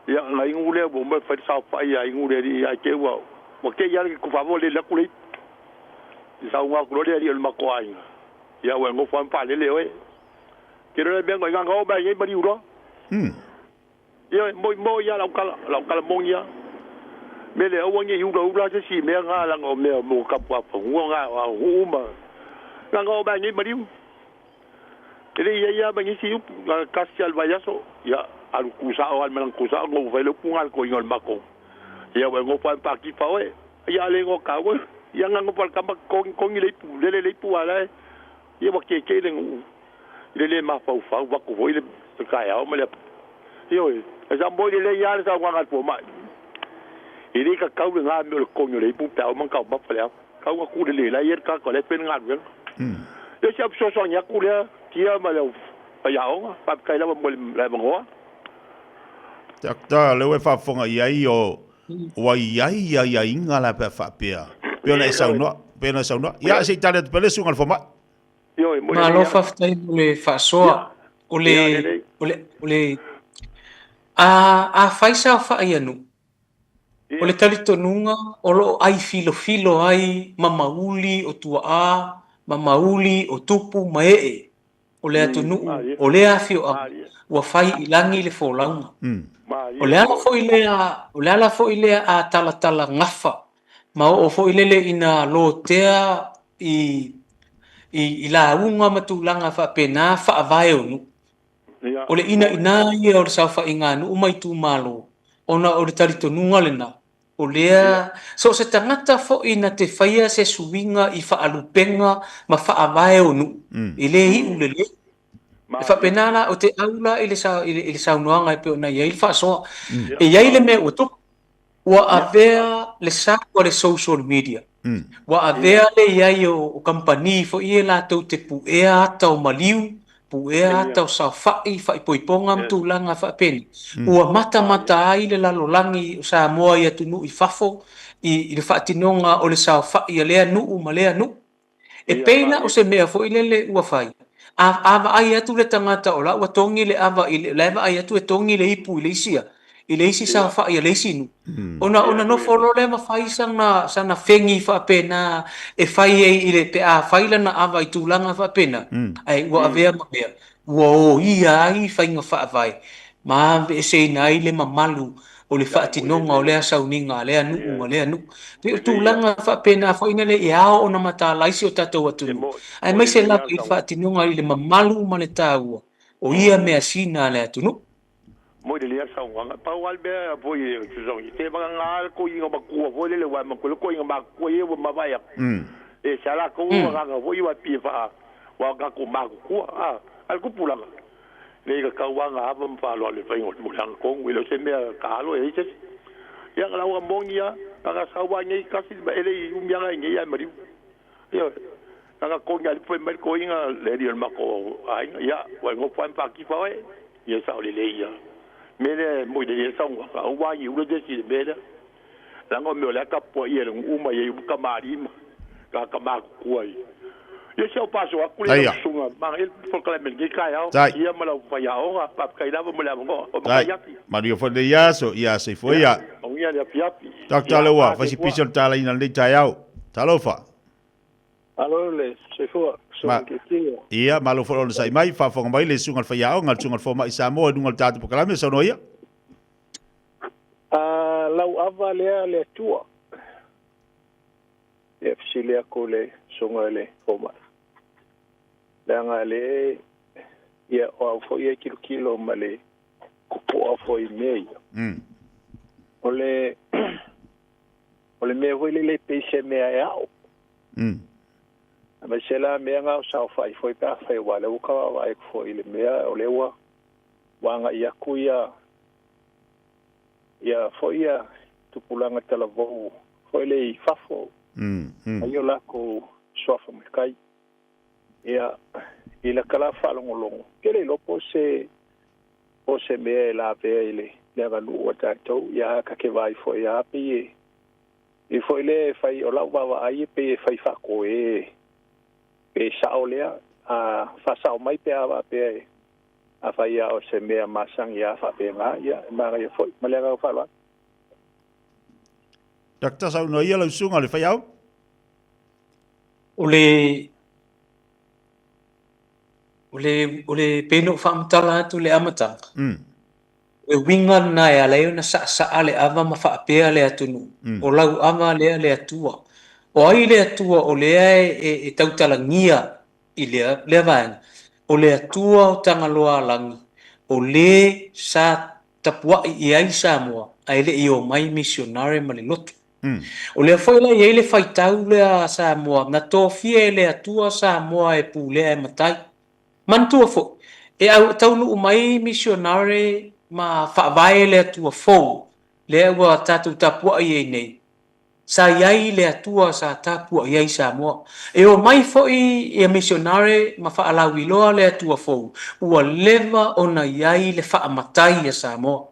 ya la ingule bo me fa sa fa ya ingule ri ya ke wa mo ke ya ku fa le la ku le sa wa ku le ri el ma ko ai ya wa ngo fa pa le we ke re ben ngo nga ba ye ba ri ro ya mo ya la ka mo ya me le o nge yu ro la se si me nga la ngo me mo ka pa fa ngo nga wa hu ma nga ngo ba ye ba ri ele ya ba ngi si ka si al vayaso ya al kusao al melang kusao ngo velo pungal ko ingol mako ya we ngo pa ki pa we ya le ngo ka we ya ngo pa ka ko ngi le pu ala ya ba ke le ma fa wa ko voi le ka ya o me le yo ya mo le ya sa wa ngal po ma ili ka ka we nga me ko ngi le pu pa o man ka ba fa le ka wa ku le la yer ka ko le pen ngal we le chap so so nya ku le kia ma le ya o pa ka la mo le mo ta le we fa fonga ia o wa ia inga la pa fa pea pe na sa no ia se tale pe le sunga foma yo ma lo fa tai le fa so ole a faisa fa ia nu ole tali tonunga o lo ai filo ai mamauli o tua mamauli o tupu mae ole atunu ole afio wa fai ilangi le folaunga o le ala fo ile a tala ngafa ma o fo ile le ina lotea i la unga matulanga fa pena fa vai onu o le ina ia o sa fa inga nu mai tu malo ona o le talito nunga le na o lea so se tangata fo ina te faia se suinga i fa alupenga ma fa vai onu ile hi ulele fa penala o te aula ile sa noanga pe na ia fa so e ia ile me o to wa avea le sa o le social media wa avea le ia o company fo ia la to te pu e ata o maliu pu e ata o sa fa ipoiponga mtulanga fa pen ua mata ai le lalolangi o sa moa ia tunu i fafo i le fa tinonga o le sa fa ia lea nu ma lea nu e peina o se mea fo ile le ua fai ava ai atu le tangata o la ua tongi le ava le ava ai atu e tongi le ipu i le isi sa fa ia le isi nu ona no folo le ma fai sana fengi fa pena e fai i le pe a fai na ava i tulanga fa pena ai ua avea ma bea ua ia ai fai nga fa vai ma be se nai le mamalu o le fa tinonga o le asauninga le anu le anu pe tulanga fa pena fa ina le ia ona mata laisi o tatou atu ai mai se la i fa tinonga i le mamalu ma le taua o ia me asina le atu no mo de lia sa wanga pa wal be po ye so te ba nga ko inga ba ku vo le wa ma ko inga ba ko ye ma ba ya e sala ko ga vo i wa pi fa wa ga ko ma ku al ku pula le ka wa nga ba pa lo le fa ngo mo lang ko wi lo se me ka lo e se ya la wa mongia ka sa wa ngi ka si ba ele um ya ngi ya mari yo ka ko ngal po mer ko inga le di ma ko ai ya wa ngo pa ki fa we ye sa le ya mele mo de sa wa yu le de si mele la ngo me la ka po ye ma ye ka mari ka ma ku ai Ia se o paso aku le sunga ma il proclamen ki kai au ia mala fa ya o pa kai lava mala ngo o ka yaki Mario foi de ia so ia se foi ia o ia le piapi Dr. Lewa fa si piso tala ina le tai au talofa alo le se foi so ke ia malo fo le sai mai fa fo mai le sunga fa ia o ngal sunga fo mai sa mo dungal tatu proclamen so no ia lau ava le tua e fsilia ko le sunga le fo Langa le ia o fo ia kilo male ko fo i mei. Ole me wele le pese me ao. Ama sela me nga sa fai foi pa fai wale o ka wa fo ile me ole wa wanga ia kuia ia fo ia tupulanga telavo fo ile fafo. Ayo la ko sofa me kai. Ia ila kala falongolongo kele lo pose me la pe ile le va lu wata to ya ka ke vai fo ya pe e fo ile fai o la va ai pe fai fa ko pe sa olea a fa sa mai pe ava pe a fai ya o se me masang ya fa pe nga ya ma ya fo ma le ga fa la Dr. Sa no ia lo sunga le fai au Ole peno whaamtala atu le amatanga. E winga na e aleo na sa ale ava ma whaapea le atunu. O lau ava lea le atua. O ai le atua o lea e tautala ngia i lea vaenga. O le atua o tangaloa langi. O le sa tapua i ai Samoa. Ai le i o mai missionare ma le lotu. O le foi la i le faitau le Samoa. Na tofia le atua Samoa e pulea e matai. Mantua fo e au taunu mai missionare ma faavae le atua fo le wa tatu tapua i nei sa iai le atua sa tapua iai Samoa e o mai fo i missionare ma faalawiloa le atua fo ua leva ona iai le faamatai a Samoa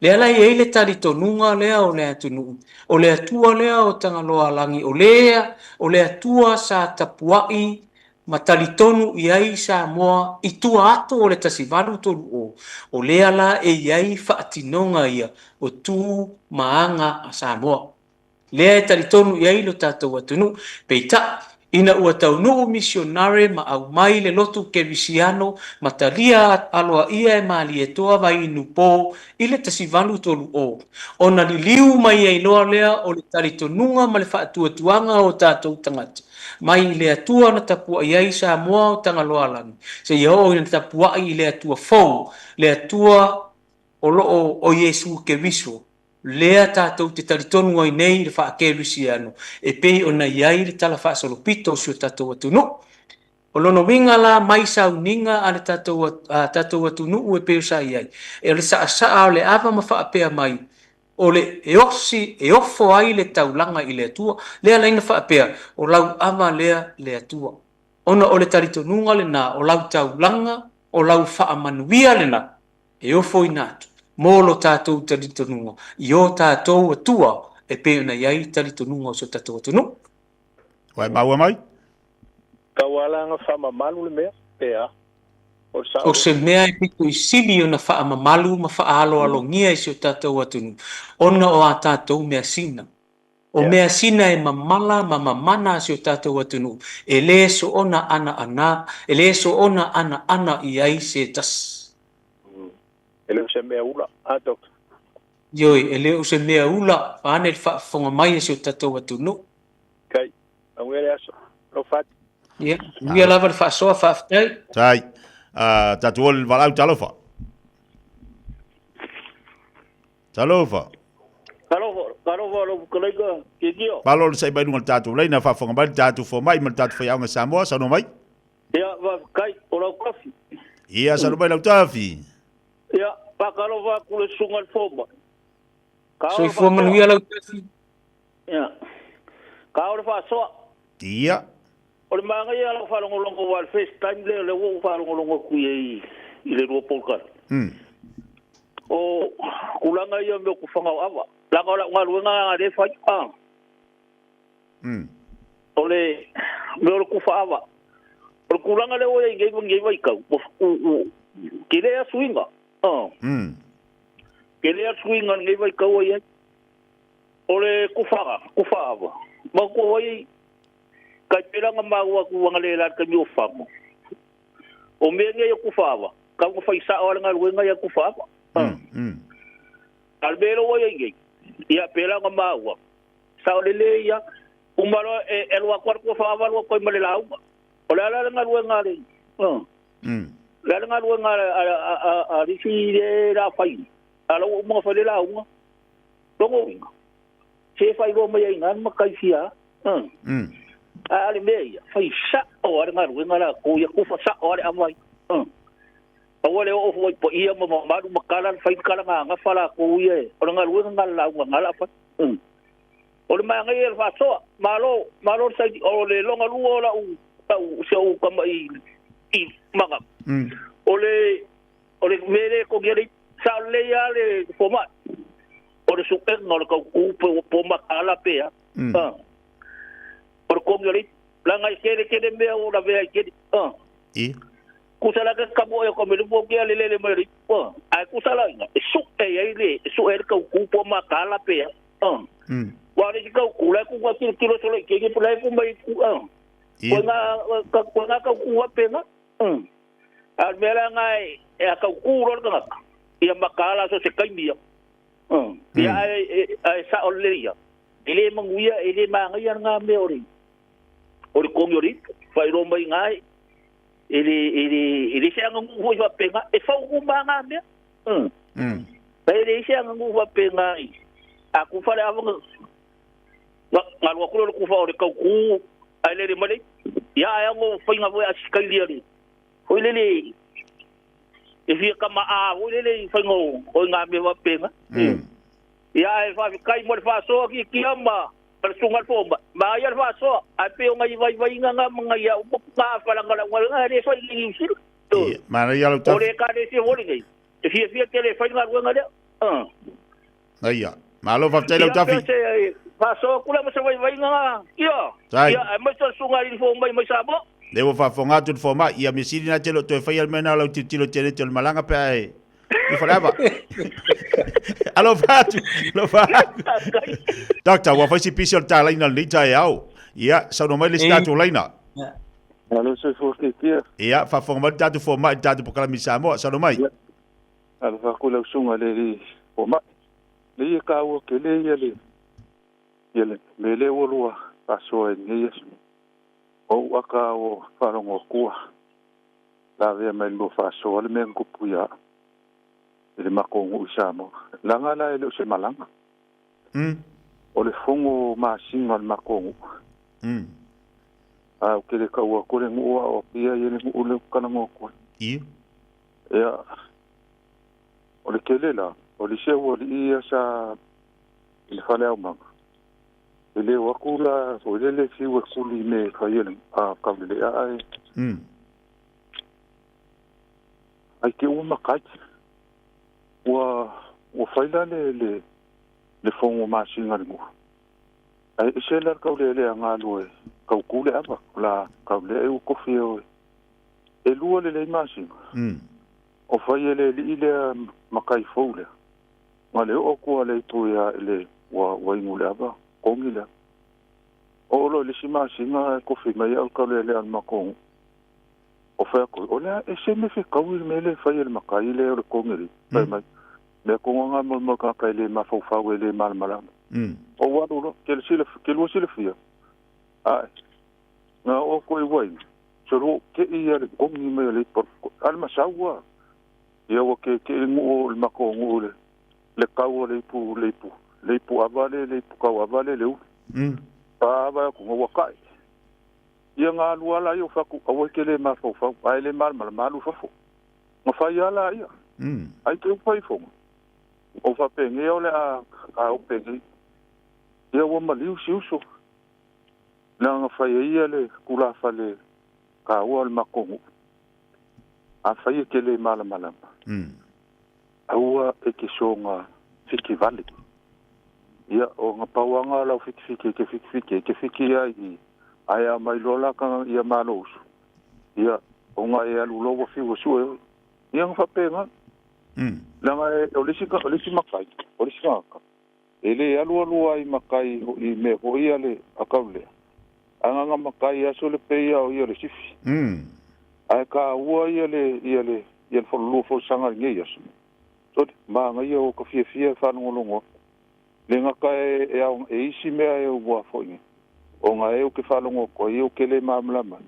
le ala iai le talitonunga lea o le atunu o le atua lea o tangaloa langi o le atua sa tapuai ma talitonu iai Samoa i tua ato o le tasivalu tolu o lea la e iai whaatinonga ia o tu maanga a Samoa. Lea e talitonu iai lo tātou atunu, peita ina ua taunuu missionare ma au mai le lotu kerisiano ma talia aloa ia e maali e toa vai nupo i le tasivalu tolu o. Ona li liu mai e iloa lea o le talitonunga ma le whaatuatuanga o tātou tangata. Mai le atua na tapua iai Samoa o tangaloa langi. Se iau ina tapua i le atua fau, le atua o loo o Yesu ke viso. Lea tātou te taritonu ai nei le whaakerusiano. E pei o na iai le tala whaasolopito sio tātou atunu. O lono winga la mai sauninga a le tātou atunu ue peo sa iai. E le saa o le ava ma whaapea mai. O le e ofo ai le taulanga i le atua, lea laina whaapea, o lau ama lea le atua. Ona o le taritonunga le na, o lau taulanga, o lau whaamanuia le na, e ofo i nātu. Molo tātou taritonunga, i o tātou atua, e peo na iai taritonunga o so tātou atunu. Wai maua mai? Kawalanga whamamalu le mea, pea. O se mea e piku i sili o na whaamamalu ma whaalo ngia i sio tātou atunu. Ona o a tātou mea sina. O mea sina e mamala ma mamana sio tātou atunu. E le so ona ana, e le so ona ana i ai se tas. E le se mea ula, atok. Yoi, e le se mea ula, whaane le whaafonga mai sio tātou atunu. Kai, angwere aso, no fati. Ia, mia lava le whaasoa whaaftai. Tai. Tatu ol valau talofa. Talofa. Talofa lo kolega kikio. Palo le sai bai nungal tatu lai na whafonga mai tatu fo mai mal tatu whaiaunga Samoa, sano mai? Ia, kai, o lau kafi. Ia, sano mai lau tafi. Ia, pakalova kule sungal foma. So i fua manuia lau tafi. Ia. Ka ora whaasoa. Ia. O le maanga ia la whalongolongo wal first time le wo whalongolongo kui i le rua polkara. O kulanga ia me ku whangau awa. Laka o la ngaruenga ngā re whai. O le me o le ku whaawa. kulanga le o ngai vai kau ke le swinga ke le swinga ngai vai kau ai ole kufaga ma ko ai kai pelanga maua ku wangale la ka mi ofamo o me ngai kufaga ka ko fai sa ora ngal wenga ya kufaga albero o ngai ia pelanga maua sa ole le ia umaro elwa ko fa lo ko male la la ngal wenga le la ngal wenga a risi de la fai alo mo fa le la unga dongo se fai go mai ngan ma kai fia ali meia fai sa o ngal wenga la ko ya ku fa sa o amai awale o foi po ia mo maru makala fai kala nga fala ko ye o ngal wenga la ngala fa o le mai ngai fa so malo sai o le longa lu o la u se o kama i maga o le mere ko gere sa le ya le format o le super no le ko po makala pe por ko gere la ngai kere me o la ve kere kusala ka kabo e ko me bo ke le mari ai kusala su e le su e ko po makala pe wale ka kula ku wa kilo solo ke pula ku mai ku ko nga ka ku wa pena al mera ngai e ka ku ro ka ia makala so se kai mia ia ai sa oleria ele manguia ele mangai nga me ori ko ngori fai ro mai ngai ele se nga ngu wa pena e fa ku manga me ele se nga ngu wa pena aku fale avanga ngal wa kulo ku fa o ka ku ai le mali ya ya ngo fa nga wa askali ali ho le e fi kama a ho le fa ngo o nga me wa penga ya ai fa kai mo fa so ki kiama per sungal fo ma ya fa so a pe o ngai vai nga mga ya u pa fa la ngala ngala re fa ni sil to ma ya lo ta o le ka de si ho le ngai e fi tele fa nga nga le Aya, malo fa tele tafi. Paso kula mo sa vai nga. Ia, mai so sunga ni fo mai sabo. Devo fa fonga tu forma ia misiri na telo to fa mena lo tilo tele tele malanga pe ai. Ni forever. Alo fatu, lo fa. Doctor, wa fa si pisol ta laina lita yao. Ia, sa no mai le statu laina. Alo se fo ke tia. Ia, fa fonga tatu forma tatu pokala misamo, sa no mai. Alo fa kula sunga le forma. Le ka wo ke le yele mele wolua paso ni o aka o farongo kua la ve mai lo faso le men kupuya le makongo usamo la ngala ele se malanga o le fongo ma singa le makongo a o kele ka o ko le ngo o pia yele o le kana ngo ko ya o le kele la o le se o le ia sa le fale o manga ele wakula o le fi wakuli me kayele a kavle ai ai ke uma kai wa faila le fongo masinga ngo ai sela kavle le ngalo ka kule aba la kavle u kofio e lu le masinga o faile ile makai foule male o ko le tu ya le wa ingule aba kongila o lo le sima singa ko fi mai al ka le al makong o fa ko o la e se me fe ka wi me le fa le makai le o kongili mai mai me ko nga mo ka ka le ma fa we le mal malam o wa do ke le sile ke lo sile fia ai na o ko i wai so ro ke i ya le kongi me le por al masawa ia o ke ngu o makong le ka o le pu avale le pu ka avale le pa va ko wa kai ia nga lu ala yo fa ku o ke le ma fa ai le mal malu fa fo ma fa ya la ia ai ke fa fo o fa pe nge o le a o pe nge ia o ma liu siu so na nga fa ia le kula fa le ka o le makongo a fa ia ke le mal aua e ke songa fiki vale ia o nga pawanga la fiki ai ai mai lola ka ia malos ia o nga e alu logo fiu sue ia nga fapenga langa o lisi makai o lisi ngaka ele alu ai makai I me ho ia le akaule anga makai aso le peia o ia le sifi ai ka ua ia le fo fo sanga ngai aso so ma nga ia o ka fia fa ngolongo le ngaka e isi mea e ua fo ni o nga e o ke fa longo ko i o ke le mamlama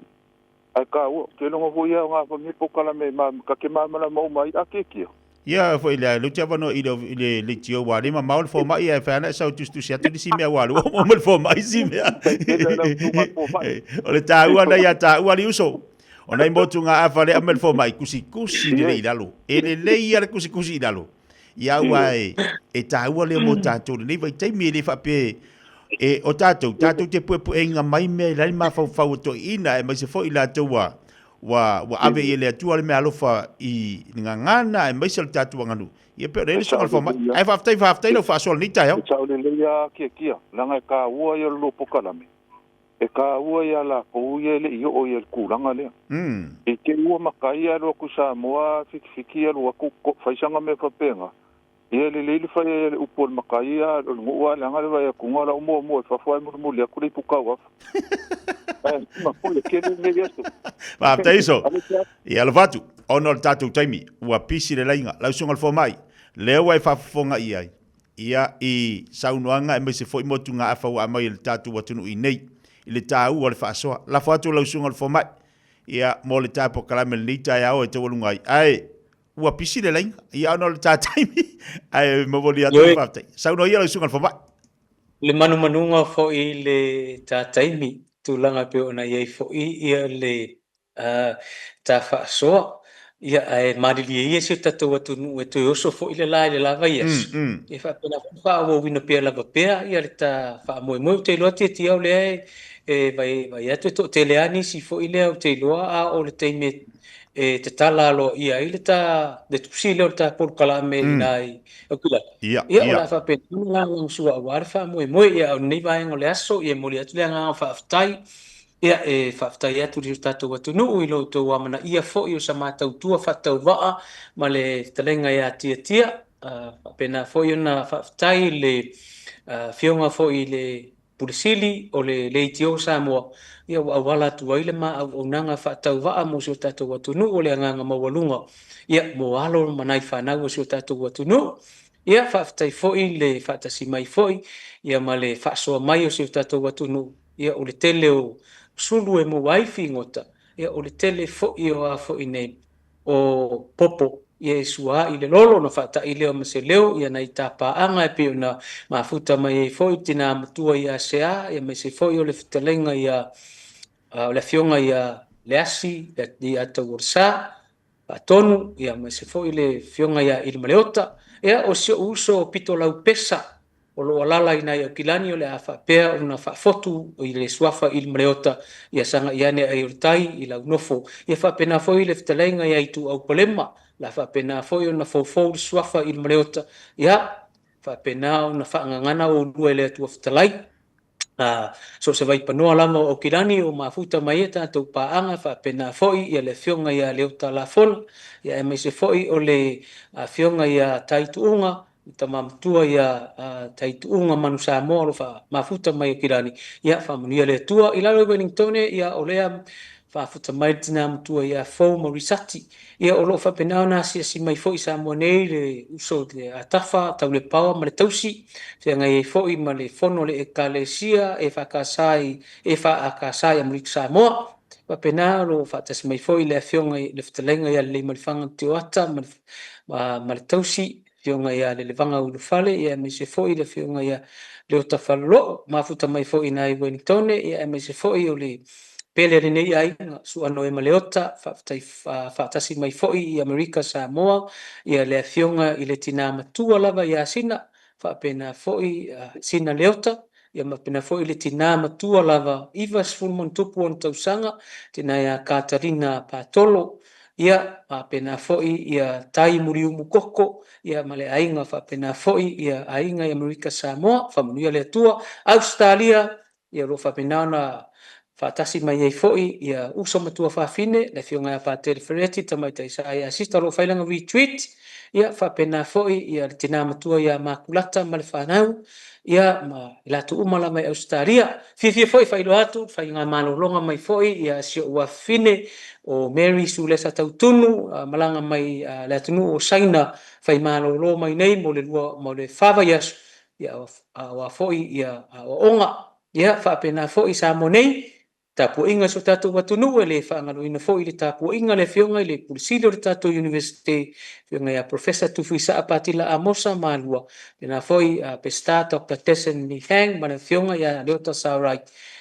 ai ka ua ke longo vo ia nga fo ni pokala me ka ke mamlama o mai akekia ia foi le lu tia vano le tio wa le maul fo mai e fa na sa tu sia tu si me wa o mo fo mai si me o le ta ua na ia ta ua li uso o nei mo tu nga fa le amel fo mai kusi le ilalo e le ia le kusi ilalo ia wa e ta ua le mo ta tu le vai tai me le fa pe e o tatou te puepu e nga mai me lai ma fau to ina e mai se fo ila to wa ave ele atua le me alofa I ngangana e mai se tatou nganu ia pe le so alfa mai ai fa lo fa so ni tai o tau le ia kia langa ka ua ia lo pokalame e ka ua ia la ko ia le io o ia kulanga le e ke ua makai ia lo ku sa moa fiki ia lo ku faisanga me fa penga ia le fa ia upol makai ia lo ngua langa le vai ku ngala mo fa fa mo le ku le puka wa ma po le ke le ia so va taiso ia lo fatu ono tatu taimi ua pisi le lainga la sunga fo mai le wai fa fonga ia I saunuanga e mai se foi motu nga afa wa mai le tatu watunu I nei le tau o le fa so la fatu la sunga fo mai ia mo le tapo kala me ni tai ao e te wolunga ai ua pisi le lainga ia ono le tataimi ai mo voli atu fa tai sauno ia la sunga fo mai le manunga fo I le tataimi tulanga pe ona ia fo ia le ta fa so ia e madili ia se tatou atu nu e te oso fo I le lava yes e fa pena fa o wina pe lava pe ia le ta fa mo te lo te tia o le e vai atu to te le ani si fo I le o te loa a o le te me e te tala lo ia I le ta de tusi le o ta por kala me nai o kula ia o la fa pe la sua war fa mo ia o nei vai ngole aso ia mo le atu le nga fa tai ia e whaftai atu ri tātou atu nuu I lo tō amana ia fo I o sa mātau tua whatau waa ma le talenga ia tia pena fo I ona whaftai le whionga fo I le pulisili o le leitio Samoa ia wala tu waile ma au nanga whatau waa mo si o tātou atu nuu o le anganga mawalunga ia mo alo manai whanau o si o tātou atu nuu ia whaftai fo I le whatasi mai fo I ia ma le whasoa mai o si o tātou atu nuu ia o le tele o sulu e mo waifi ngota ia o le tele fo I o a fo I nei o popo ia e sua I le lolo na whata I leo ma se leo ia nei tāpaanga e pio na mafuta mai e fo I tina matua ia sea ia mai se fo I o le fitalenga ia o le fionga ia le asi ia tau orsa tonu ia mai se fo I le fionga ia I le maleota ia o se uso pito lau pesa o lo alala ina ia kilani o le afa pea una fa fotu I le suafa I le maleota ia sanga iane ai urtai I la unofo ia fa pena foi le fitalenga ia itu au polema la fa pena foi una fofo suafa I le maleota ia fa pena una fa ngangana o lua le tu fitalai so se vai panoa lama o kilani o mafuta mai eta tau paanga fa pena foi ia le fionga ia le utalafona ia mai se foi o le fionga ia taituunga tamamtua ia taituunga manu Samoa lo fa mafuta mai kirani ia fa munia le tua ila lo Wellington ia o lea fa futa mai tina mtua ia fo morisati ia o lo fa pena na si mai fo Samoa nei le uso de atafa tau le pawa ma le tausi se ngai fo I ma le fono le ekalesia e fa kasai Amerika Samoa fa pena lo fa tas mai fo le fionga le ftelenga ia le malfanga tiwata ma le tausi fionga ia le levanga ulu fale ia me se foi le fionga ia le o tafalo mafuta mai foi na I Wellington ia me se foi o le pele le nei ai su ano e maleota fatasi mai foi I Amerika Samoa ia le fionga I le tina matua lava ia sina fa pena foi sina leota ia ma pena foi le tina matua lava Ivas Fulmon tupu on tausanga tina ia Katarina Patolo ia pena foi ia tai muriumu koko ia male ainga fa pena foi ia ainga I Amerika Samoa fa munia le tua Australia ia lo fa pena na Fatasi mai ai foi ia uso matua fafine le fionga pa telefereti tamai tai sai asista lo failanga retweet ia fa pena foi ia tina matua ia makulata mal fanau ia ma la tu umala mai Australia fi foi failo atu fa inga malolonga mai foi ia sio wa fine o Mary Sulesa tautunu malanga mai la tunu o saina fa malolo mai nei mo le fava ia wa foi ia o onga ia fa pena foi sa monei tapu inga so tatu watunu le whaangalo ina fo i le tapu inga le fionga i le pulisilo le tatu university fionga ia professor tufu isa apatila amosa malua ina fo i pesta Dr. Tessen ni hang mana fionga ia leota saurai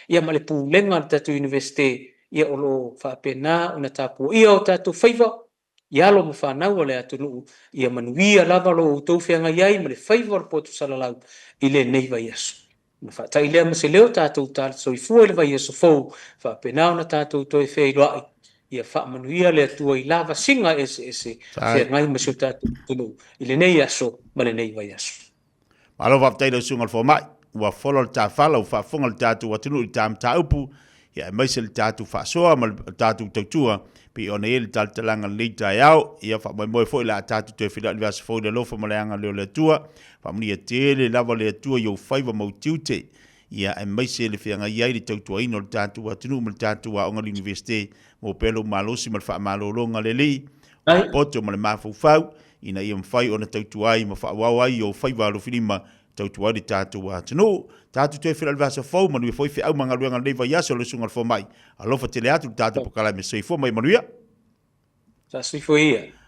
ia male pulenga le tatu university ia olo whapena una tapu ia o tatu faiva ia lo mo whanau le atunu ia manuia lava lo utou fianga iai male faiva le potu salalau i le neiva yasu fa tai le ma se leo tatou tal so i fu le vai so fo fa penau na tatou to e fe lo ia fa manuia le tua i lava singa ese fe ngai ma so tatou tunu i le nei aso ma le nei vai aso malo va tai le sungal fo mai wa follow ta fala fa fongal tatou watunu tam ta upu ia mai se tatou fa so ma tatou tautua pe ona ele talanga leita yao ia fa mai fo la tatou te fila vas fo de lo fo malanga le tua fa mni tele lava le tua yo faiva mo tiute ia e mai se le fianga ia i tautua ino tatou atunu mo tatou a onga university mo pelo malosi mal fa malolonga le li poto mal mafu fau ina ia mfai ona tautua ai mo fa wa yo faiva lo filima tautua di tatou atunu tatou te fila vas fo mo fo fi au manga luanga leva ya so le sungal fo mai alofa tele atu tatou pokala me sei fo mai manuia sa si foi ia